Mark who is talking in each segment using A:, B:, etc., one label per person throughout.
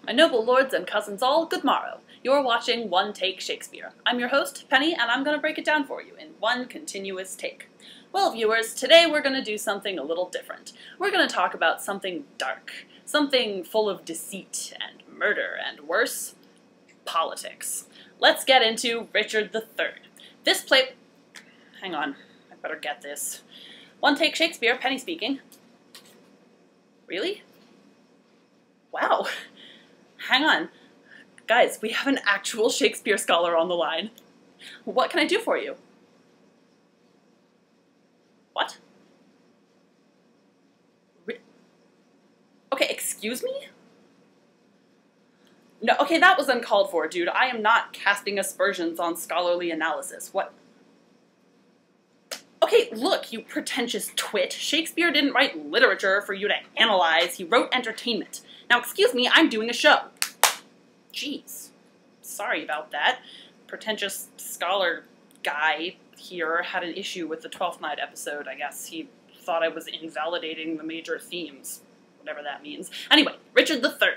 A: My noble lords and cousins all, good morrow. You're watching One Take Shakespeare. I'm your host, Penny, and I'm going to break it down for you in one continuous take. Well, viewers, today we're going to do something a little different. We're going to talk about something dark, something full of deceit and murder and worse, politics. Let's get into Richard III. This play... Hang on, I better get this. One Take Shakespeare, Penny speaking. Really? Wow. Hang on. Guys, we have an actual Shakespeare scholar on the line. What can I do for you? What? Okay, excuse me? No, okay, that was uncalled for, dude. I am not casting aspersions on scholarly analysis. What? Okay, look, you pretentious twit. Shakespeare didn't write literature for you to analyze. He wrote entertainment. Now, excuse me, I'm doing a show. Jeez. Sorry about that. Pretentious scholar guy here had an issue with the Twelfth Night episode, I guess. He thought I was invalidating the major themes. Whatever that means. Anyway, Richard III.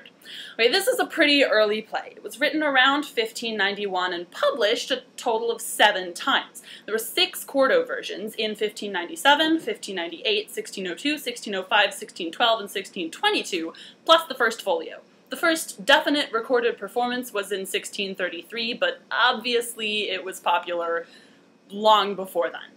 A: Okay, this is a pretty early play. It was written around 1591 and published a total of 7 times. There were 6 quarto versions in 1597, 1598, 1602, 1605, 1612, and 1622, plus the first folio. The first definite recorded performance was in 1633, but obviously it was popular long before then.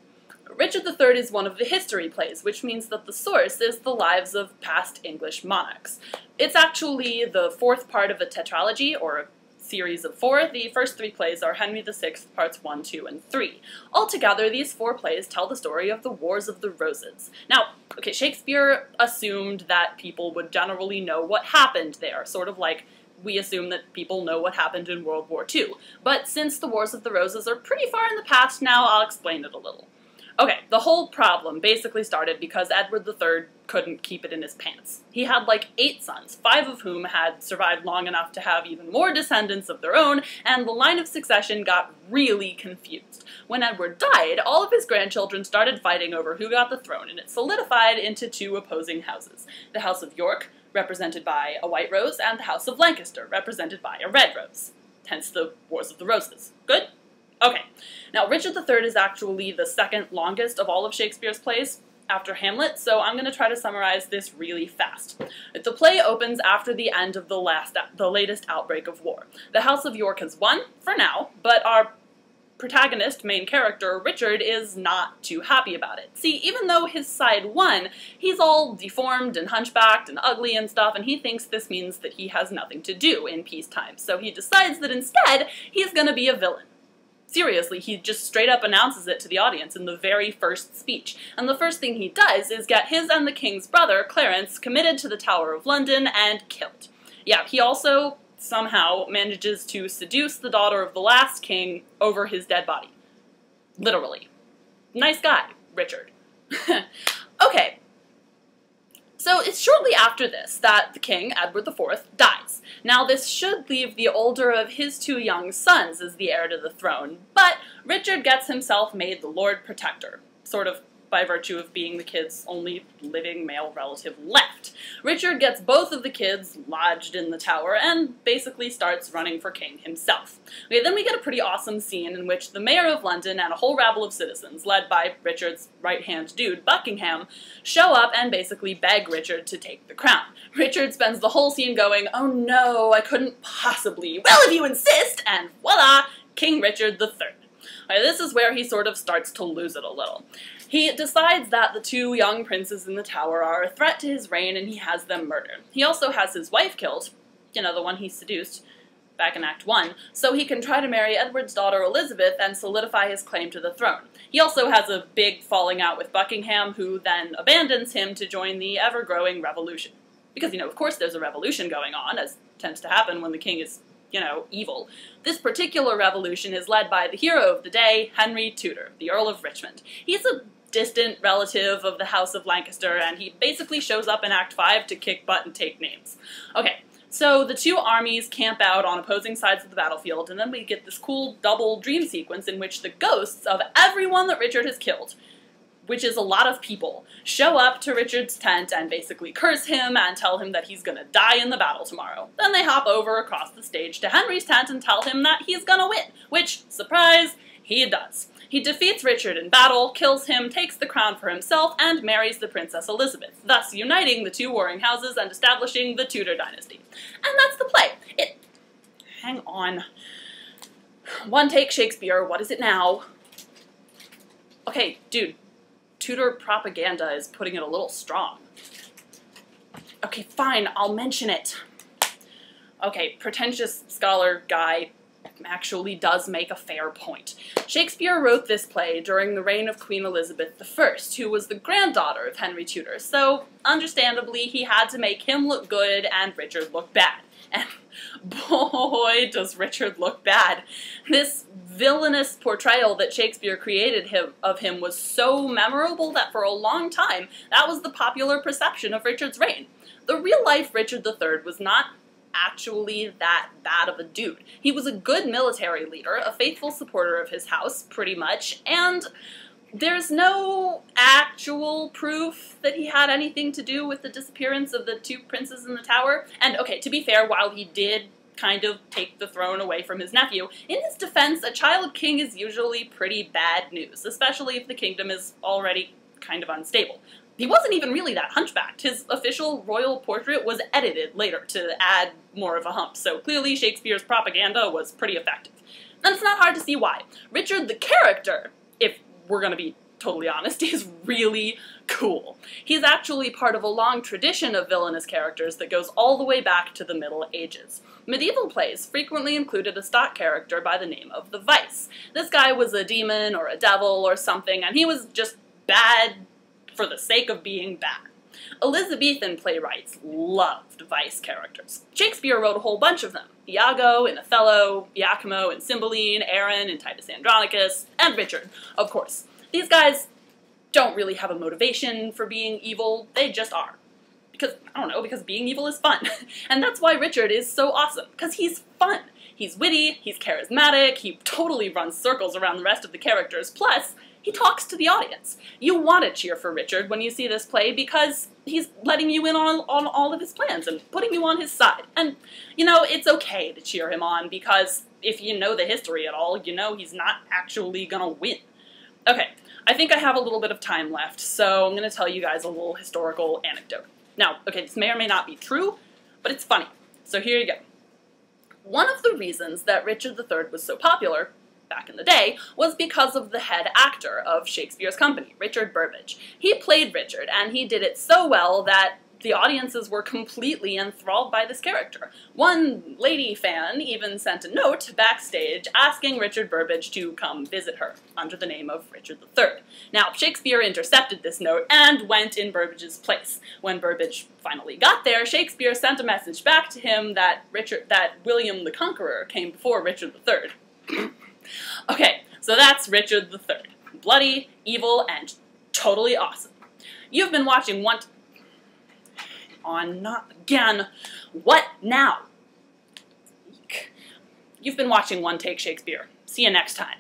A: Richard III is one of the history plays, which means that the source is the lives of past English monarchs. It's actually the 4th part of a tetralogy, or a series of 4. The first 3 plays are Henry VI, parts 1, 2, and 3. Altogether, these 4 plays tell the story of the Wars of the Roses. Now, okay, Shakespeare assumed that people would generally know what happened there, sort of like we assume that people know what happened in World War II. But since the Wars of the Roses are pretty far in the past now, I'll explain it a little. Okay, the whole problem basically started because Edward III couldn't keep it in his pants. He had like 8 sons, 5 of whom had survived long enough to have even more descendants of their own, and the line of succession got really confused. When Edward died, all of his grandchildren started fighting over who got the throne, and it solidified into 2 opposing houses. The House of York, represented by a white rose, and the House of Lancaster, represented by a red rose. Hence the Wars of the Roses. Good? Okay, now Richard III is actually the 2nd longest of all of Shakespeare's plays, after Hamlet, so I'm going to try to summarize this really fast. The play opens after the end of the latest outbreak of war. The House of York has won, for now, but our protagonist, main character, Richard, is not too happy about it. See, even though his side won, he's all deformed and hunchbacked and ugly and stuff, and he thinks this means that he has nothing to do in peacetime, so he decides that instead, he's going to be a villain. Seriously, he just straight up announces it to the audience in the very first speech. And the first thing he does is get his and the king's brother, Clarence, committed to the Tower of London and killed. Yeah, he also somehow manages to seduce the daughter of the last king over his dead body. Literally. Nice guy, Richard. Okay. So it's shortly after this that the king, Edward IV, dies. Now this should leave the older of his 2 young sons as the heir to the throne, but Richard gets himself made the Lord Protector, sort of by virtue of being the kid's only living male relative left. Richard gets both of the kids lodged in the tower and basically starts running for king himself. Okay, then we get a pretty awesome scene in which the mayor of London and a whole rabble of citizens, led by Richard's right-hand dude, Buckingham, show up and basically beg Richard to take the crown. Richard spends the whole scene going, "Oh no, I couldn't possibly. Well, if you insist," and voila, King Richard III. Okay, this is where he sort of starts to lose it a little. He decides that the 2 young princes in the tower are a threat to his reign and he has them murdered. He also has his wife killed, you know, the one he seduced back in Act 1, so he can try to marry Edward's daughter Elizabeth and solidify his claim to the throne. He also has a big falling out with Buckingham, who then abandons him to join the ever-growing revolution. Because, you know, of course there's a revolution going on, as tends to happen when the king is, you know, evil. This particular revolution is led by the hero of the day, Henry Tudor, the Earl of Richmond. He's a distant relative of the House of Lancaster, and he basically shows up in Act 5 to kick butt and take names. Okay, so the 2 armies camp out on opposing sides of the battlefield, and then we get this cool double dream sequence in which the ghosts of everyone that Richard has killed which is a lot of people, show up to Richard's tent and basically curse him and tell him that he's gonna die in the battle tomorrow. Then they hop over across the stage to Henry's tent and tell him that he's gonna win, which, surprise, he does. He defeats Richard in battle, kills him, takes the crown for himself, and marries the Princess Elizabeth, thus uniting the two warring houses and establishing the Tudor dynasty. And that's the play. Hang on. One take Shakespeare, what is it now? Okay, dude, Tudor propaganda is putting it a little strong. Okay, fine, I'll mention it. Okay, pretentious scholar guy actually does make a fair point. Shakespeare wrote this play during the reign of Queen Elizabeth I, who was the granddaughter of Henry Tudor, so understandably he had to make him look good and Richard look bad. And boy, does Richard look bad. This villainous portrayal that Shakespeare created of him was so memorable that for a long time, that was the popular perception of Richard's reign. The real-life Richard III was not actually that bad of a dude. He was a good military leader, a faithful supporter of his house, pretty much, and there's no actual proof that he had anything to do with the disappearance of the two princes in the tower. And okay, to be fair, while he did kind of take the throne away from his nephew, in his defense, a child king is usually pretty bad news, especially if the kingdom is already kind of unstable. He wasn't even really that hunchbacked. His official royal portrait was edited later to add more of a hump, so clearly Shakespeare's propaganda was pretty effective. And it's not hard to see why. Richard the character, if we're gonna be totally honest, is really cool. He's actually part of a long tradition of villainous characters that goes all the way back to the Middle Ages. Medieval plays frequently included a stock character by the name of the Vice. This guy was a demon or a devil or something, and he was just bad for the sake of being bad. Elizabethan playwrights loved Vice characters. Shakespeare wrote a whole bunch of them. Iago in Othello, Iachimo in Cymbeline, Aaron in Titus Andronicus, and Richard, of course. These guys don't really have a motivation for being evil, they just are. Because, I don't know, because being evil is fun. And that's why Richard is so awesome, because he's fun. He's witty, he's charismatic, he totally runs circles around the rest of the characters, plus, he talks to the audience. You want to cheer for Richard when you see this play because he's letting you in on all of his plans and putting you on his side. And, you know, it's okay to cheer him on because if you know the history at all, you know he's not actually gonna win. Okay, I think I have a little bit of time left, so I'm gonna tell you guys a little historical anecdote. Now, okay, this may or may not be true, but it's funny. So here you go. One of the reasons that Richard III was so popular back in the day was because of the head actor of Shakespeare's company, Richard Burbage. He played Richard, and he did it so well that the audiences were completely enthralled by this character. One lady fan even sent a note backstage asking Richard Burbage to come visit her, under the name of Richard III. Now, Shakespeare intercepted this note and went in Burbage's place. When Burbage finally got there, Shakespeare sent a message back to him that William the Conqueror came before Richard III. Okay, so that's Richard III. Bloody, evil, and totally awesome. You've been watching not again. What now? You've been watching One Take Shakespeare. See you next time.